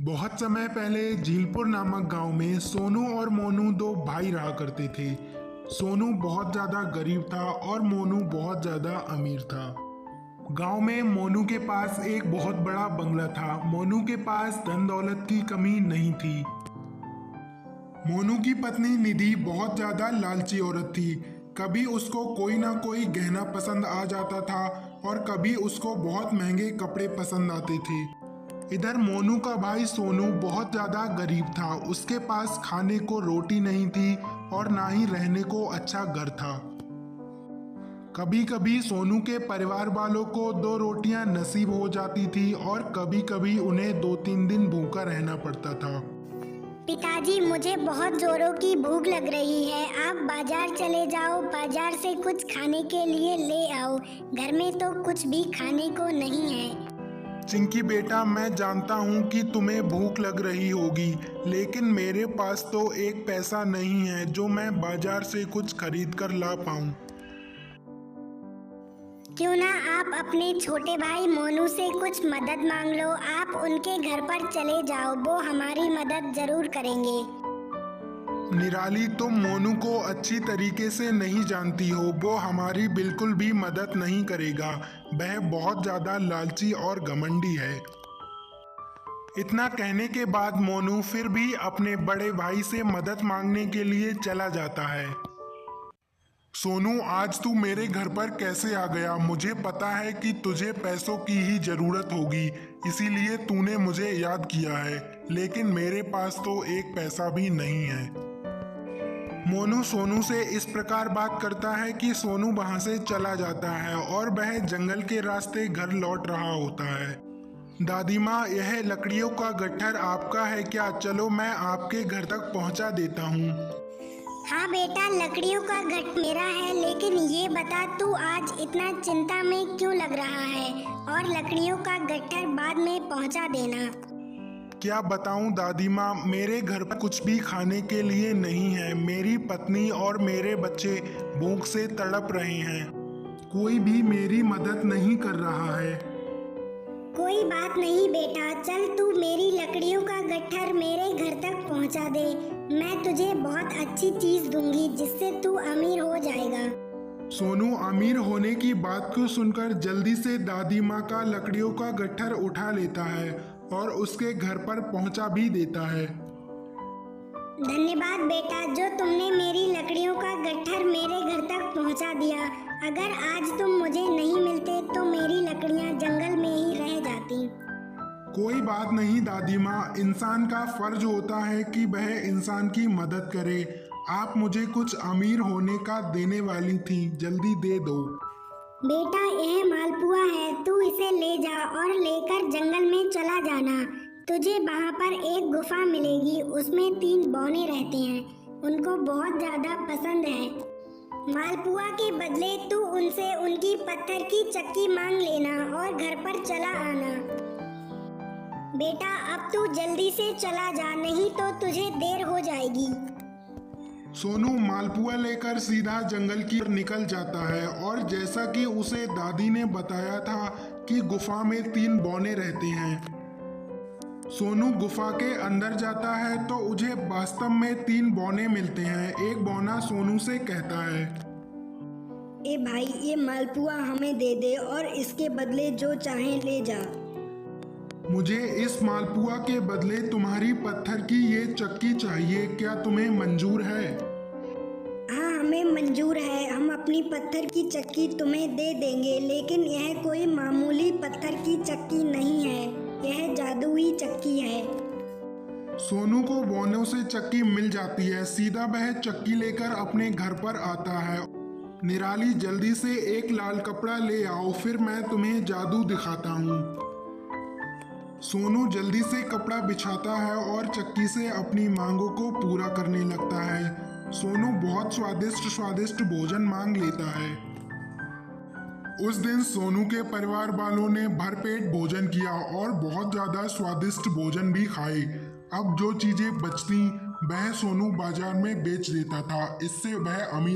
बहुत समय पहले झीलपुर नामक गांव में सोनू और मोनू दो भाई रहा करते थे। सोनू बहुत ज़्यादा गरीब था और मोनू बहुत ज़्यादा अमीर था। गांव में मोनू के पास एक बहुत बड़ा बंगला था। मोनू के पास धन दौलत की कमी नहीं थी। मोनू की पत्नी निधि बहुत ज़्यादा लालची औरत थी। कभी उसको कोई ना कोई गहना पसंद आ जाता था और कभी उसको बहुत महंगे कपड़े पसंद आते थे। इधर मोनू का भाई सोनू बहुत ज़्यादा गरीब था। उसके पास खाने को रोटी नहीं थी और ना ही रहने को अच्छा घर था। कभी कभी सोनू के परिवार वालों को 2 रोटियां नसीब हो जाती थी और कभी कभी उन्हें 2-3 दिन भूखा रहना पड़ता था। पिताजी, मुझे बहुत जोरों की भूख लग रही है। आप बाजार चले जाओ, बाजार से कुछ खाने के लिए ले आओ। घर में तो कुछ भी खाने को नहीं है। चिंकी बेटा, मैं जानता हूँ कि तुम्हें भूख लग रही होगी, लेकिन मेरे पास तो एक पैसा नहीं है जो मैं बाजार से कुछ खरीद कर ला पाऊँ। क्यों ना आप अपने छोटे भाई मोनू से कुछ मदद मांग लो। आप उनके घर पर चले जाओ, वो हमारी मदद जरूर करेंगे। निराली, तुम मोनू को अच्छी तरीके से नहीं जानती हो। वो हमारी बिल्कुल भी मदद नहीं करेगा। वह बहुत ज़्यादा लालची और घमंडी है। इतना कहने के बाद मोनू फिर भी अपने बड़े भाई से मदद मांगने के लिए चला जाता है। सोनू, आज तू मेरे घर पर कैसे आ गया? मुझे पता है कि तुझे पैसों की ही ज़रूरत होगी, इसीलिए तूने मुझे याद किया है, लेकिन मेरे पास तो एक पैसा भी नहीं है। मोनू सोनू से इस प्रकार बात करता है कि सोनू वहां से चला जाता है और वह जंगल के रास्ते घर लौट रहा होता है। दादी माँ, यह लकड़ियों का गट्ठर आपका है क्या? चलो मैं आपके घर तक पहुँचा देता हूँ। हाँ बेटा, लकड़ियों का गट्ठ मेरा है, लेकिन ये बता तू आज इतना चिंता में क्यों लग रहा है? और लकड़ियों का गट्ठर बाद में पहुँचा देना। क्या बताऊं दादी माँ, मेरे घर पर कुछ भी खाने के लिए नहीं है। मेरी पत्नी और मेरे बच्चे भूख से तड़प रहे हैं। कोई भी मेरी मदद नहीं कर रहा है। कोई बात नहीं बेटा, चल तू मेरी लकड़ियों का गट्ठर मेरे घर तक पहुंचा दे। मैं तुझे बहुत अच्छी चीज दूंगी जिससे तू अमीर हो जाएगा। सोनू अमीर होने की बात को सुनकर जल्दी से दादी माँ का लकड़ियों का गट्ठर उठा लेता है और उसके घर पर पहुंचा भी देता है। धन्यवाद बेटा, जो तुमने मेरी लकड़ियों का गट्ठर मेरे घर तक पहुंचा दिया। अगर आज तुम मुझे नहीं मिलते तो मेरी लकड़ियां जंगल में ही रह जाती। कोई बात नहीं दादी माँ, इंसान का फर्ज होता है कि वह इंसान की मदद करे। आप मुझे कुछ अमीर होने का देने वाली थी, जल्दी दे दो। बेटा, यह मालपुआ है, तू इसे ले जा और लेकर जंगल में चला जाना। तुझे वहाँ पर एक गुफा मिलेगी, उसमें 3 बौने रहते हैं। उनको बहुत ज़्यादा पसंद है। मालपुआ के बदले तू उनसे उनकी पत्थर की चक्की मांग लेना और घर पर चला आना। बेटा, अब तू जल्दी से चला जा, नहीं तो तुझे देर हो जाएगी। सोनू मालपुआ लेकर सीधा जंगल की ओर निकल जाता है और जैसा कि उसे दादी ने बताया था कि गुफा में 3 बौने रहते हैं। सोनू गुफा के अंदर जाता है तो उसे वास्तव में 3 बौने मिलते हैं। एक बौना सोनू से कहता है, ए भाई, ये मालपुआ हमें दे दे और इसके बदले जो चाहे ले जा। मुझे इस मालपुआ के बदले तुम्हारी पत्थर की ये चक्की चाहिए, क्या तुम्हें मंजूर है? हाँ, हमें मंजूर है। हम अपनी पत्थर की चक्की तुम्हें दे देंगे, लेकिन यह कोई मामूली पत्थर की चक्की नहीं है, यह जादुई चक्की है। सोनू को बौनों से चक्की मिल जाती है। सीधा वह चक्की लेकर अपने घर पर आता है। निराली, जल्दी से एक लाल कपड़ा ले आओ, फिर मैं तुम्हें जादू दिखाता हूँ। सोनू जल्दी से कपड़ा बिछाता है और चक्की से अपनी मांगों को पूरा करने लगता है। सोनू बहुत स्वादिष्ट स्वादिष्ट भोजन मांग लेता है। उस दिन सोनू के परिवार वालों ने भरपेट भोजन किया और बहुत ज़्यादा स्वादिष्ट भोजन भी खाए। अब जो चीज़ें बचती वह सोनू बाजार में बेच देता था। इससे वह अमीर